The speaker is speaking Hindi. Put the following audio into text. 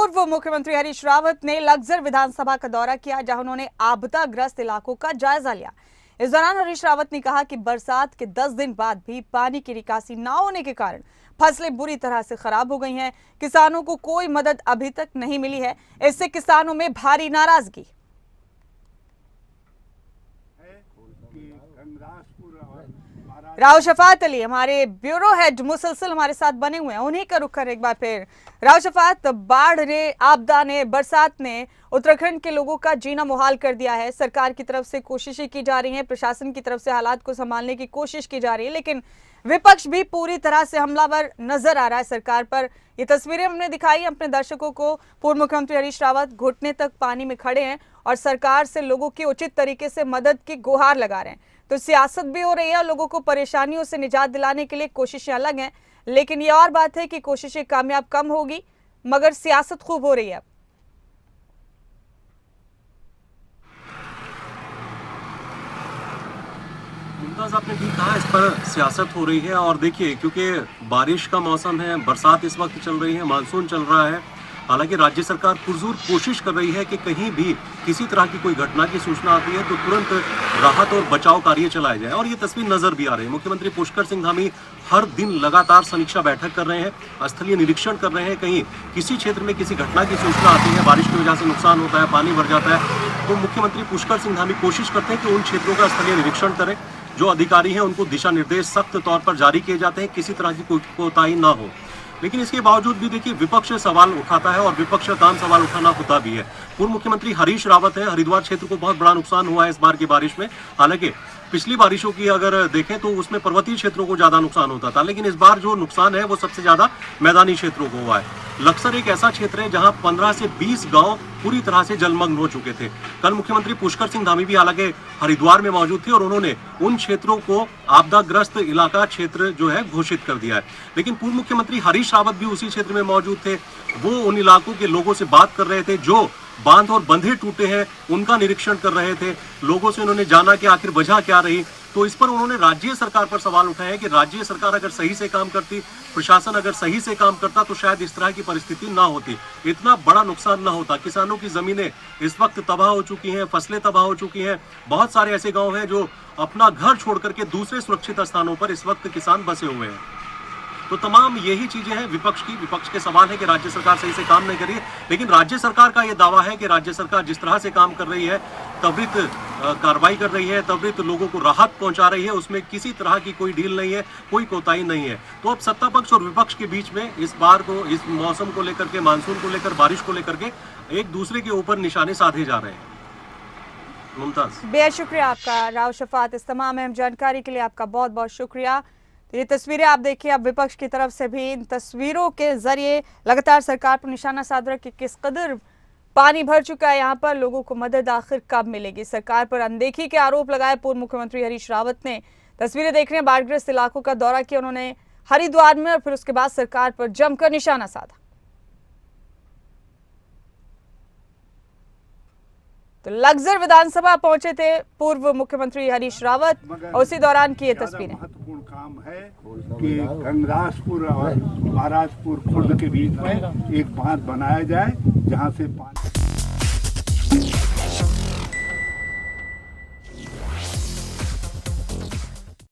पूर्व मुख्यमंत्री हरीश रावत ने लग्जर विधानसभा का दौरा किया, जहां उन्होंने आपदाग्रस्त इलाकों का जायजा लिया। इस दौरान हरीश रावत ने कहा कि बरसात के 10 दिन बाद भी पानी की निकासी न होने के कारण फसलें बुरी तरह से खराब हो गई हैं। किसानों को कोई मदद अभी तक नहीं मिली है, इससे किसानों में भारी नाराजगी। राव शफात अली हमारे ब्यूरो हेड मुसलसल हमारे साथ बने हुए हैं, उन्हीं का रुख कर एक बार फिर। राव शफात, बाढ़ ने, आपदा ने, बरसात ने उत्तराखंड के लोगों का जीना मुहाल कर दिया है। सरकार की तरफ से कोशिशें की जा रही हैं, प्रशासन की तरफ से हालात को संभालने की कोशिश की जा रही है, लेकिन विपक्ष भी पूरी तरह से हमलावर नजर आ रहा है सरकार पर। ये तस्वीरें हमने दिखाई अपने दर्शकों को। पूर्व मुख्यमंत्री हरीश रावत घुटने तक पानी में खड़े हैं और सरकार से लोगों की उचित तरीके से मदद की गुहार लगा रहे हैं। तो सियासत भी हो रही है, लोगों को परेशानियों से निजात दिलाने के लिए कोशिशें अलग हैं, लेकिन ये और बात है कि कोशिशें कामयाब कम होगी, मगर सियासत खूब हो रही है। मुमताज, आपने भी कहा इस पर सियासत हो रही है। और देखिए, क्योंकि बारिश का मौसम है, बरसात इस वक्त चल रही है, मानसून चल रहा है, हालांकि राज्य सरकार पुरजोर कोशिश कर रही है कि कहीं भी किसी तरह की कोई घटना की सूचना आती है तो तुरंत राहत और बचाव कार्य चलाए जाए। और ये तस्वीर नजर भी आ रही है। मुख्यमंत्री पुष्कर सिंह धामी हर दिन लगातार समीक्षा बैठक कर रहे हैं, स्थलीय निरीक्षण कर रहे हैं। कहीं किसी क्षेत्र में किसी घटना की सूचना आती है, बारिश की वजह से नुकसान होता है, पानी भर जाता है, तो मुख्यमंत्री पुष्कर सिंह धामी कोशिश करते हैं कि उन क्षेत्रों का स्थलीय निरीक्षण करें। जो अधिकारी हैं उनको दिशा निर्देश सख्त तौर पर जारी किए जाते हैं, किसी तरह की कोई कोताही ना हो। लेकिन इसके बावजूद भी देखिए, विपक्ष सवाल उठाता है और विपक्ष का काम सवाल उठाना होता भी है। पूर्व मुख्यमंत्री हरीश रावत है, हरिद्वार क्षेत्र को बहुत बड़ा नुकसान हुआ है इस बार की बारिश में। हालांकि पिछली बारिशों की अगर देखें तो उसमें पर्वतीय क्षेत्रों को ज्यादा नुकसान होता था, लेकिन इस बार जो नुकसान है वो सबसे ज्यादा मैदानी क्षेत्रों को हुआ है। लक्सर एक ऐसा क्षेत्र है जहां 15 से 20 गांव पूरी तरह से जलमग्न हो चुके थे। कल मुख्यमंत्री पुष्कर सिंह धामी भी हालांकि हरिद्वार में मौजूद थे और उन्होंने उन क्षेत्रों को आपदाग्रस्त इलाका क्षेत्र जो है घोषित कर दिया है। लेकिन पूर्व मुख्यमंत्री हरीश रावत भी उसी क्षेत्र में मौजूद थे। वो उन इलाकों के लोगों से बात कर रहे थे जो बांध और बंधे टूटे हैं उनका निरीक्षण कर रहे थे। लोगों से उन्होंने जाना कि आखिर वजह क्या रही। तो इस पर उन्होंने राज्य सरकार पर सवाल उठाए हैं कि राज्य सरकार अगर सही से काम करती, प्रशासन अगर सही से काम करता तो शायद इस तरह की परिस्थिति ना होती, इतना बड़ा नुकसान ना होता। किसानों की जमीनें इस वक्त तबाह हो चुकी हैं, फसलें तबाह हो चुकी हैं। बहुत सारे ऐसे गांव हैं जो अपना घर छोड़ करके दूसरे सुरक्षित स्थानों पर इस वक्त किसान बसे हुए हैं। तो तमाम यही चीजें हैं विपक्ष के सवाल है कि राज्य सरकार सही से काम नहीं कर रही है। लेकिन राज्य सरकार का यह दावा है कि राज्य सरकार जिस तरह से काम कर रही है, त्वरित कार्रवाई कर रही है, त्वरित लोगों को राहत पहुंचा रही है, उसमें किसी तरह की कोई ढील नहीं है, कोई कोताही नहीं है। तो अब सत्ता पक्ष और विपक्ष के बीच में इस बार को, इस मौसम को लेकर के, मानसून को लेकर, बारिश को लेकर के एक दूसरे के ऊपर निशाने साधे जा रहे हैं। मुमताज, बेहद शुक्रिया आपका राव शफात, इस तमाम अहम जानकारी के लिए आपका बहुत बहुत शुक्रिया। ये तस्वीरें आप देखिए, अब विपक्ष की तरफ से भी इन तस्वीरों के जरिए लगातार सरकार पर निशाना साध रहा है कि किस कदर पानी भर चुका है यहाँ पर, लोगों को मदद आखिर कब मिलेगी। सरकार पर अनदेखी के आरोप लगाए पूर्व मुख्यमंत्री हरीश रावत ने। तस्वीरें देख रहे हैं, बाढ़ग्रस्त इलाकों का दौरा किया उन्होंने हरिद्वार में और फिर उसके बाद सरकार पर जमकर निशाना साधा। तो लग्जर विधानसभा पहुंचे थे पूर्व मुख्यमंत्री हरीश रावत और उसी दौरान की ये तस्वीरें। महत्वपूर्ण काम है कि गंगराजपुर और महाराजपुर खुर्द के बीच में एक बांध बनाया जाए जहां से पानी